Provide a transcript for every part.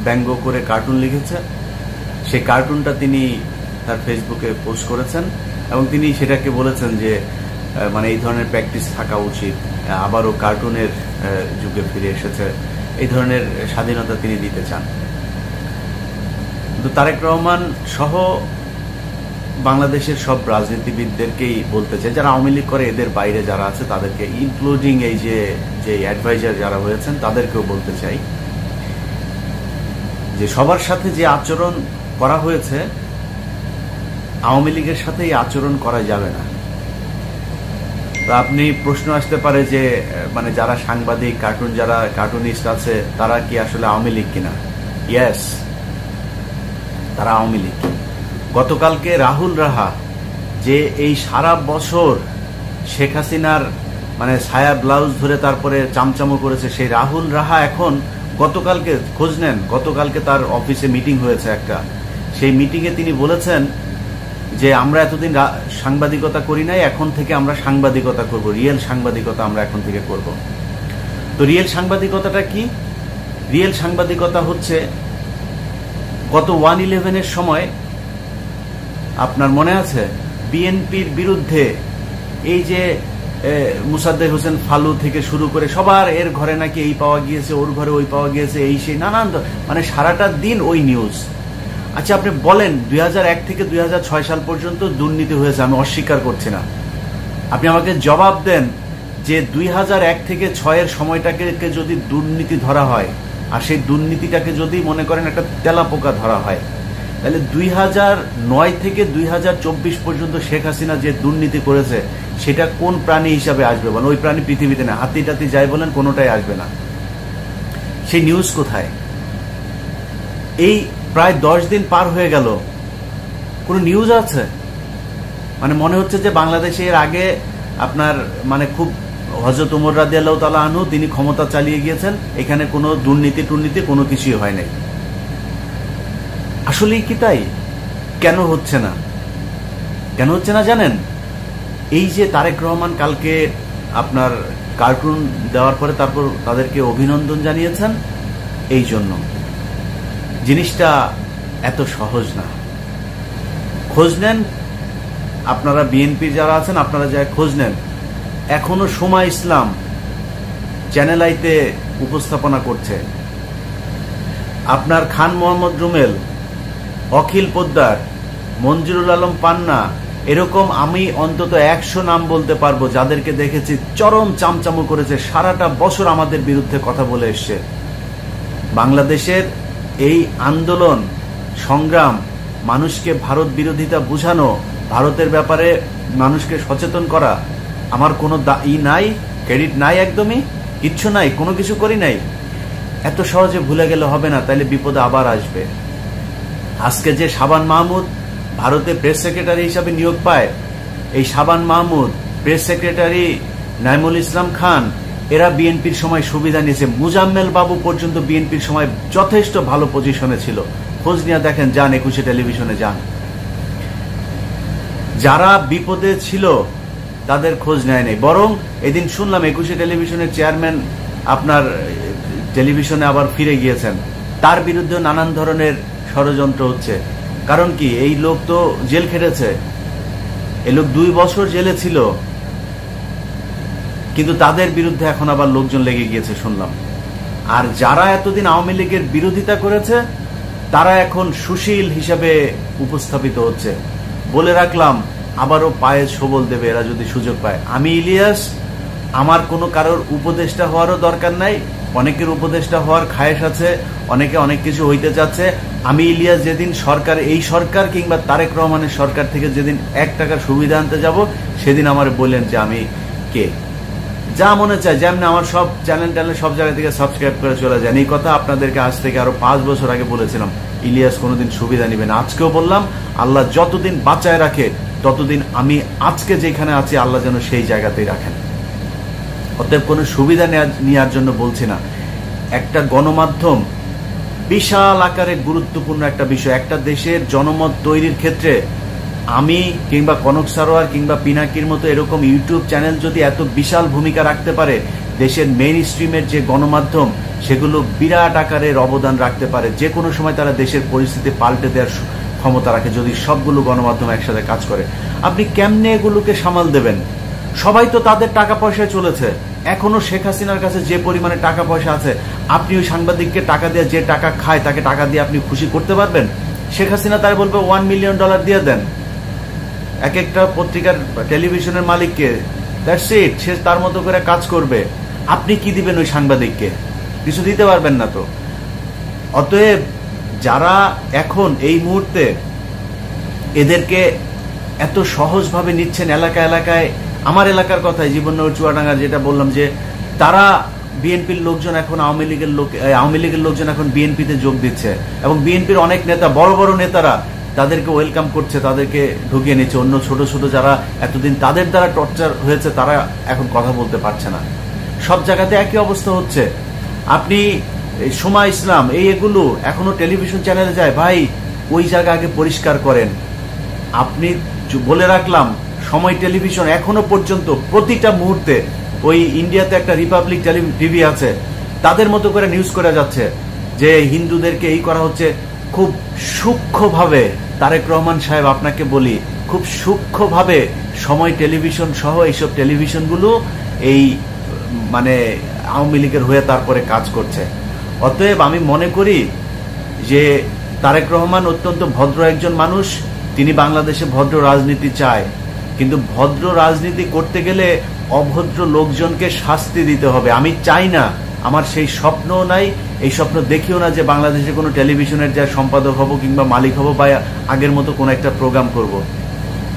ব্যঙ্গ করে কার্টুন লিখেছে, সেই কার্টুনটা তিনি তার ফেসবুকে পোস্ট করেছেন এবং তিনি সেটাকে বলেছেন যে মানে এই ধরনের প্র্যাকটিস থাকা উচিত, আবারও কার্টুনের যুগে ফিরে এসেছে, এই ধরনের স্বাধীনতা তিনি দিতে চান। কিন্তু তারেক রহমান সহ বাংলাদেশের সব রাজনীতিবিদদেরকেই বলতে চাই, যারা আওয়ামী লীগ করে এদের বাইরে যারা আছে তাদেরকে, ইনক্লুডিং এই যে অ্যাডভাইজার যারা হয়েছেন তাদেরকেও বলতে চাই যে সবার সাথে যে আচরণ করা হয়েছে আওয়ামী লীগের সাথে এই আচরণ করা যাবে না। তো আপনি প্রশ্ন আসতে পারে যে মানে যারা সাংবাদিক, যারা কার্টুনিস্ট আছে তারা কি আসলে আওয়ামী লীগ কিনা? ইয়েস, তারা আওয়ামী লীগ। গতকালকে রাহুল রাহা যে এই সারা বছর শেখ হাসিনার মানে ছায়া ব্লাউজ ধরে তারপরে চামচামো করেছে, সেই রাহুল রাহা এখন গতকালকে খোঁজ নেন, গতকালকে তার অফিসে মিটিং হয়েছে একটা, সেই মিটিংয়ে তিনি বলেছেন যে আমরা এতদিন সাংবাদিকতা করি নাই, এখন থেকে আমরা সাংবাদিকতা করব, রিয়েল সাংবাদিকতা আমরা এখন থেকে করব। তো রিয়েল সাংবাদিকতাটা কি? রিয়েল সাংবাদিকতা হচ্ছে গত 1/11 সময় আপনার মনে আছে বিএনপির বিরুদ্ধে এই যে মুসাদ্দেক হোসেন ফালু থেকে শুরু করে সবার এর ঘরে নাকি এই পাওয়া গিয়েছে, ওর ঘরে ওই পাওয়া গিয়েছে, এই সেই নানান মানে সারাটা দিন ওই নিউজ। আচ্ছা আপনি বলেন 2001 থেকে 2006 সাল পর্যন্ত দুর্নীতি হয়েছে, আমি অস্বীকার করছি না, আপনি আমাকে জবাব দেন যে 2001 থেকে 2006 এর সময়টাকে যদি দুর্নীতি ধরা হয় আর সেই দুর্নীতিটাকে যদি মনে করেন একটা তেলাপোকা ধরা হয়, তাহলে 2009 থেকে 2024 পর্যন্ত শেখ হাসিনা যে দুর্নীতি করেছে সেটা কোন প্রাণী হিসাবে আসবে বলেন? ওই প্রাণী পৃথিবীতে না, হাতি টাতি যাই বলেন কোনোটাই আসবে না। সেই নিউজ কোথায়? এই প্রায় 10 দিন পার হয়ে গেল, কোন নিউজ আছে? মানে মনে হচ্ছে যে বাংলাদেশে এর আগে আপনার মানে খুব হযরত ওমর রাদিয়াল্লাহু তাআলা আনহু তিনি ক্ষমতা চালিয়ে গিয়েছেন, এখানে কোনো দুর্নীতি কোনো কিছুই হয় নাই। আসলেই কি তাই? কেন হচ্ছে না? কেন হচ্ছে না জানেন? এই যে তারেক রহমান কালকে আপনার কার্টুন দেওয়ার পরে তারপর তাদেরকে অভিনন্দন জানিয়েছেন, এই জন্য জিনিসটা এত সহজ না। খোঁজ নেন আপনারা, বিএনপির যারা আছেন আপনারা যা খোঁজ নেন, এখনো সময় ইসলাম চ্যানেল আইতে উপস্থাপনা করছে, আপনার খান মোহাম্মদ রুমেল, অখিল পোদ্দার, মঞ্জুরুল আলম পান্না, এরকম আমি অন্তত 100 নাম বলতে পারবো যাদেরকে দেখেছি চরম চামচামো করেছে, সারাটা বছর আমাদের বিরুদ্ধে কথা বলে এসছে। বাংলাদেশের এই আন্দোলন সংগ্রাম, মানুষকে ভারত বিরোধিতা বুঝানো, ভারতের ব্যাপারে মানুষকে সচেতন করা, আমার কোনো নাই, ক্রেডিট নাই, একদমই কিচ্ছু নাই, কোনো কিছু করি নাই। এত সহজে ভুলে গেলে হবে না, তাইলে বিপদে আবার আসবে। আজকে যে শাবান মাহমুদ ভারতে প্রেস সেক্রেটারি হিসাবে নিয়োগ পায়, এই শাবান মাহমুদ, প্রেস সেক্রেটারি নাইমুল ইসলাম খান, এরা বিএনপির সময় সুবিধা নিয়েছে। মুজাম্মেল বাবু পর্যন্ত বিএনপির সময় যথেষ্ট ভালো পজিশনে ছিল, খোঁজ নিয়ে দেখেন, যান 21 টেলিভিশনে যান। যারা বিপদে ছিল তাদের খোঁজ নেয় নাই, বরং এদিন শুনলাম 21 টেলিভিশনের চেয়ারম্যান আপনার টেলিভিশনে আবার ফিরে গিয়েছেন, তার বিরুদ্ধে নানান ধরনের ষড়যন্ত্র হচ্ছে। কারণ কি? এই লোক তো জেল খেটেছে, এই লোক 2 বছর জেলে ছিল, কিন্তু তাদের বিরুদ্ধে এখন আবার লোকজন লেগে গিয়েছে শুনলাম। আর যারা এতদিন আওয়ামী লীগের বিরোধিতা করেছে তারা এখন সুশীল হিসাবে উপস্থাপিত হচ্ছে। বলে রাখলাম, আবারও পায়ে সবল দেবে এরা যদি সুযোগ পায়। আমি ইলিয়াস, আমার কোনো কারোর উপদেষ্টা হওয়ারও দরকার নাই, অনেকের উপদেষ্টা হওয়ার খায়েশ আছে, অনেকে অনেক কিছু হইতে চাচ্ছে। আমি ইলিয়াস যেদিন সরকার, এই সরকার কিংবা তারেক রহমানের সরকার থেকে যেদিন 1 টাকার সুবিধা আনতে যাব, সেদিন আমার বললেন যে আমি কে, যা মনে চায়, যেমন আমার সব চ্যানেল সব জায়গা থেকে সাবস্ক্রাইব করে চলে যান। এই কথা আপনাদেরকে আজ থেকে আরো 5 বছর আগে বলেছিলাম, ইলিয়াস কোনোদিন সুবিধা নিবে না। আজকেও বললাম, আল্লাহ যতদিন বাঁচায় রাখে ততদিন আমি আজকে যেখানে আছি আল্লাহ যেন সেই জায়গাতেই রাখেন। অতএব কোনো সুবিধা নেওয়ার জন্য বলছি না। একটা গণমাধ্যম বিশাল আকারে গুরুত্বপূর্ণ একটা বিষয়। একটা দেশের জনমত তৈরির ক্ষেত্রে আমি কিংবা কনক সারোয়ার কিংবা পিনাকির মতো এরকম ইউটিউব চ্যানেল যদি এত বিশাল ভূমিকা রাখতে পারে, দেশের মেইন স্ট্রিমের যে গণমাধ্যম সেগুলো বিরাট আকারের অবদান রাখতে পারে, যে কোনো সময় তারা দেশের পরিস্থিতি পাল্টে দেওয়ার ক্ষমতা রাখে যদি সবগুলো গণমাধ্যম একসাথে কাজ করে। আপনি কেমনে এগুলোকে সামাল দেবেন? সবাই তো তাদের টাকা পয়সায় চলেছে। এখনো শেখ হাসিনার কাছে যে পরিমাণে টাকা পয়সা আছে, আপনি ওই সাংবাদিককে টাকা দিয়ে, যে টাকা খায় তাকে টাকা দিয়ে আপনি খুশি করতে পারবেন? শেখ হাসিনা তাই বলবে $1 মিলিয়ন দিয়ে দেন এক একটা পত্রিকার টেলিভিশনের মালিককে, দ্যাটস ইট, সে তার মতো করে কাজ করবে। আপনি কি দিবেন ওই সাংবাদিককে? কিছু দিতে পারবেন না তো। অতএব যারা এখন এই মুহূর্তে এদেরকে এত সহজভাবে নিচ্ছেন এলাকা এলাকায়, আমার এলাকার কথায় জীবননগর চুয়াডাঙ্গা যেটা বললাম, যে তারা বিএনপির লোকজন এখন আওয়ামী লীগের লোকজন এখন বিএনপিতে যোগ দিচ্ছে, এবং বিএনপির অনেক নেতা, বড় বড় নেতারা তাদেরকে ওয়েলকাম করছে, তাদেরকে ঢুকিয়ে নিচ্ছে। অন্য ছোট ছোট যারা এতদিন তাদের দ্বারা টর্চার হয়েছে তারা এখন কথা বলতে পারছে না। সব জায়গাতে একই অবস্থা হচ্ছে। আপনি সোমা ইসলাম এগুলো এখনো টেলিভিশন চ্যানেলে যায়, ভাই ওই জায়গা আগে পরিষ্কার করেন। আপনি বলে রাখলাম, সময় টেলিভিশন এখনো পর্যন্ত প্রতিটা মুহূর্তে, ওই ইন্ডিয়াতে একটা রিপাবলিক টিভি আছে, তাদের মতো করে নিউজ করে যাচ্ছে যে হিন্দুদেরকে এই করা হচ্ছে। খুব সূক্ষ্মভাবে তারেক রহমান সাহেব, আপনাকে বলি, খুব সূক্ষ্মভাবে সময় টেলিভিশন সহ এইসব টেলিভিশনগুলো এই মানে আওয়ামী লীগের হয়ে তারপরে কাজ করছে। অতএব আমি মনে করি যে তারেক রহমান অত্যন্ত ভদ্র একজন মানুষ, তিনি বাংলাদেশে ভদ্র রাজনীতি চায়, কিন্তু ভদ্র রাজনীতি করতে গেলে অভদ্র লোকজনকে শাস্তি দিতে হবে। আমি চাই না, আমার সেই স্বপ্নও নাই, এই স্বপ্ন দেখিও না যে বাংলাদেশে কোনো টেলিভিশনের যা সম্পাদক হব কিংবা মালিক হব বা আগের মতো কোনো একটা প্রোগ্রাম করব,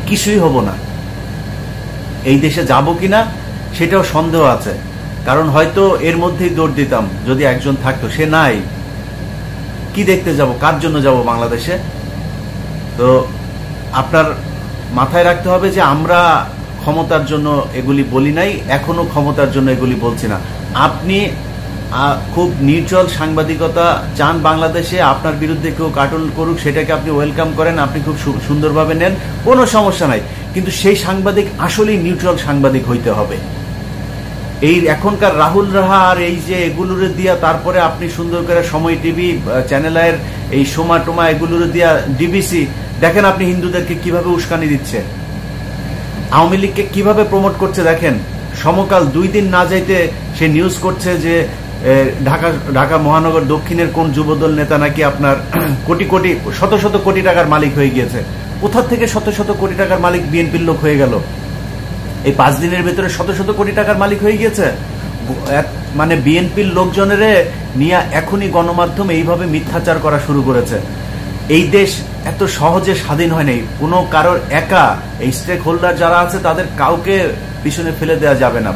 কিছুই হব না। এই দেশে যাব কিনা সেটাও সন্দেহ আছে, কারণ হয়তো এর মধ্যেই দৌড় দিতাম যদি একজন থাকতো, সে নাই। কি দেখতে যাব, কার জন্য যাব বাংলাদেশে? তো আপনার মাথায় রাখতে হবে যে আমরা ক্ষমতার জন্য এগুলি বলি নাই, এখনো ক্ষমতার জন্য এগুলি বলছি না। আপনি খুব নির্জল সাংবাদিকতা চান বাংলাদেশে, আপনার বিরুদ্ধে কেউ কার্টুন করুক সেটাকে আপনি ওয়েলকাম করেন, আপনি খুব সুন্দরভাবে নেন, কোনো সমস্যা নাই, কিন্তু সেই সাংবাদিক আসলেই নিউট্রাল সাংবাদিক হইতে হবে। এই এখনকার রাহুল রাহা আর এই যে এগুলোর দিয়া, তারপরে আপনি সুন্দর করে সময় টিভি চ্যানেলের এই সোমা টোমা এগুলোর দিয়া, ডিবিসি, দেখেন আপনি হিন্দুদেরকে কিভাবে উস্কানি দিচ্ছে, আওয়ামী লীগকে কিভাবে প্রমোট করছে। দেখেন সমকাল 2 দিন না যাইতে সে নিউজ করছে যে ঢাকা মহানগর দক্ষিণের কোন যুবদল নেতা নাকি আপনার কোটি কোটি শত শত কোটি টাকার মালিক হয়ে গিয়েছে। কোথা থেকে শত শত কোটি টাকার মালিক বিএনপির লোক হয়ে গেল? এই 5 দিনের ভেতরে শত শত কোটি টাকার মালিক হয়ে গিয়েছে। মানে বিএনপির লোকজনের নিয়ে এখনই গণমাধ্যম এইভাবে মিথ্যাচার করা শুরু করেছে। এই দেশ এত সহজে স্বাধীন হয় নাই। কোনো কারোর একা, এই স্টেক হোল্ডার যারা আছে তাদের কাউকে পিছনে ফেলে দেওয়া যাবে না,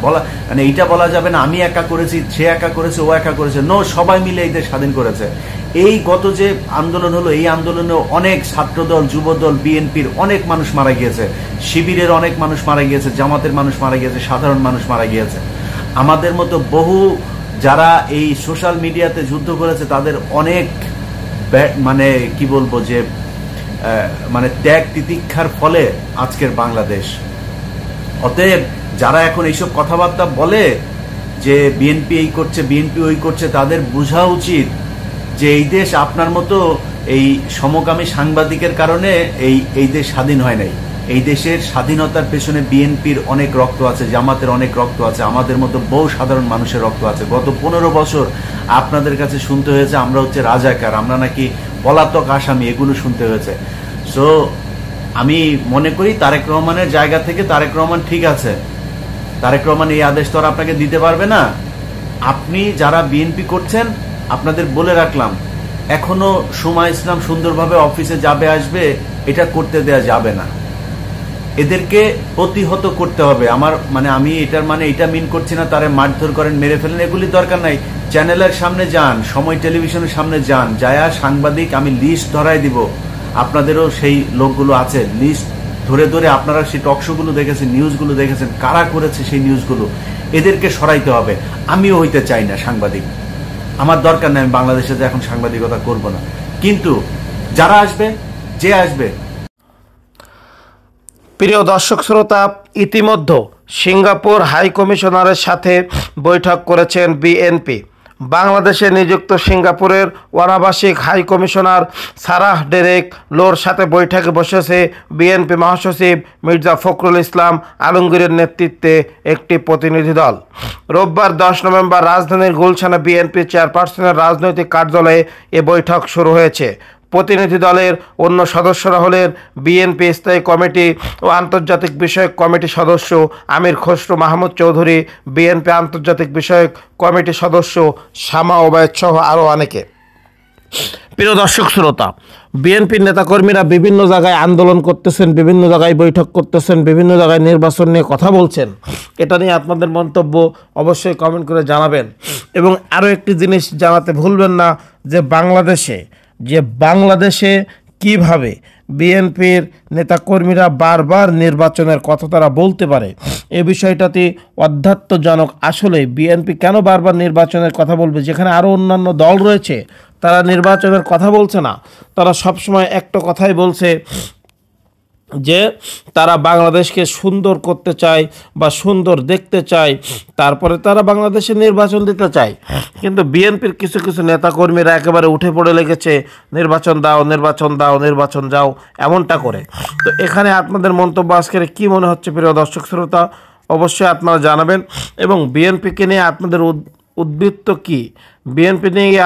মানে এইটা বলা যাবে না আমি একা করেছি, সে একা করেছে, ও একা করেছে। নো, সবাই মিলে এই দেশ স্বাধীন করেছে। এই গত যে আন্দোলন হলো, এই আন্দোলনে অনেক ছাত্রদল, যুবদল, বিএনপির অনেক মানুষ মারা গিয়েছে, শিবিরের অনেক মানুষ মারা গিয়েছে, জামাতের মানুষ মারা গিয়েছে, সাধারণ মানুষ মারা গিয়েছে। আমাদের মতো বহু যারা এই সোশ্যাল মিডিয়াতে যুদ্ধ করেছে তাদের অনেক মানে কি বলবো যে মানে ত্যাগ তিতিক্ষার ফলে আজকের বাংলাদেশ। অতএব যারা এখন এইসব কথাবার্তা বলে যে বিএনপি এই করছে, বিএনপি ওই করছে, তাদের বোঝা উচিত যে এই দেশ আপনার মতো এই সমকামী সাংবাদিকের কারণে এই দেশ স্বাধীন হয় নাই। এই দেশের স্বাধীনতার পেছনে বিএনপির অনেক রক্ত আছে, জামাতের অনেক রক্ত আছে, আমাদের মতো বহু সাধারণ মানুষের রক্ত আছে। গত 15 বছর আপনাদের কাছে শুনতে হয়েছে আমরা হচ্ছে রাজাকার, আমরা নাকি পলাতক আসামি, এগুলো শুনতে হয়েছে। সো আমি মনে করি তারেক রহমানের জায়গা থেকে তারেক রহমান ঠিক আছে, তারেক রহমান এই আদেশ তো আর আপনাকে দিতে পারবে না। আপনি যারা বিএনপি করছেন, আপনাদের বলে রাখলাম, এখনো সোমা ইসলাম সুন্দরভাবে অফিসে যাবে আসবে, এটা করতে দেয়া যাবে না। এদেরকে প্রতিহত করতে হবে। আমার মানে আমি এটার মানে এটা মিন করছি না তারে মারধর করেন, মেরে ফেলেন, এগুলি দরকার নাই। চ্যানেলের সামনে যান, সময় টেলিভিশনের সামনে যান, যায়া সাংবাদিক আমি লিস্ট ধরাই দিব, আপনাদেরও সেই লোকগুলো আছে, লিস্ট ধরে ধরে আপনারা সেই টকশোগুলো দেখেছেন, নিউজগুলো দেখেছেন, কারা করেছে সেই নিউজগুলো, এদেরকে সরাইতে হবে। আমিও হইতে চাই না সাংবাদিক, আমার দরকার নেই, আমি বাংলাদেশে যে এখন সাংবাদিকতা করব না। কিন্তু যারা আসবে, যে আসবে। প্রিয় দর্শক শ্রোতা, ইতিমধ্যে সিঙ্গাপুর হাই কমিশনারের সাথে বৈঠক করেছেন বিএনপি। বাংলাদেশে নিযুক্ত সিঙ্গাপুরের অনাবাসিক হাই কমিশনার সারাহ ডেরেক লোর সাথে বৈঠকে বসেছে বিএনপি মহাসচিব মির্জা ফখরুল ইসলাম আলমগীরের নেতৃত্বে একটি প্রতিনিধি দল। রোববার 10 নভেম্বর রাজধানীর গুলশানে বিএনপি চেয়ারপারসনের রাজনৈতিক কার্যালয়ে এ বৈঠক শুরু হয়েছে। প্রতিনিধি দলের অন্য সদস্যরা হলেন বিএনপি স্থায়ী কমিটি ও আন্তর্জাতিক বিষয়ক কমিটি সদস্য আমির খসরু মাহমুদ চৌধুরী, বিএনপি আন্তর্জাতিক বিষয়ক কমিটি সদস্য শামা ওবায়দ সহ আরও অনেকে। প্রিয় দর্শক শ্রোতা, বিএনপির নেতাকর্মীরা বিভিন্ন জায়গায় আন্দোলন করতেছেন, বিভিন্ন জায়গায় বৈঠক করতেছেন, বিভিন্ন জায়গায় নির্বাচন নিয়ে কথা বলছেন। এটা নিয়ে আপনাদের মন্তব্য অবশ্যই কমেন্ট করে জানাবেন। এবং আরও একটি জিনিস জানাতে ভুলবেন না যে বাংলাদেশে কিভাবে বিএনপির নেতাকর্মীরা বারবার নির্বাচনের কথা তারা বলতে পারে, এই বিষয়টাতে অধ্যাত্মজনক। আসলে বিএনপি কেন বারবার নির্বাচনের কথা বলবে, যেখানে আরও অন্যান্য দল রয়েছে তারা নির্বাচনের কথা বলছে না। তারা সবসময় একটা কথাই বলছে যে তারা বাংলাদেশকে সুন্দর করতে চায় বা সুন্দর দেখতে চায়, তারপরে তারা বাংলাদেশে নির্বাচন দিতে চায়। কিন্তু বিএনপির কিছু কিছু নেতাকর্মীরা একেবারে উঠে পড়ে লেগেছে নির্বাচন দাও, নির্বাচন দাও, নির্বাচন যাও, এমনটা করে। তো এখানে আপনাদের মন্তব্য আজকের কী মনে হচ্ছে প্রিয় দর্শক শ্রোতা, অবশ্যই আপনারা জানাবেন। এবং বিএনপিকে নিয়ে আপনাদের উদ্বৃত্ত কী, বিএনপি নিয়ে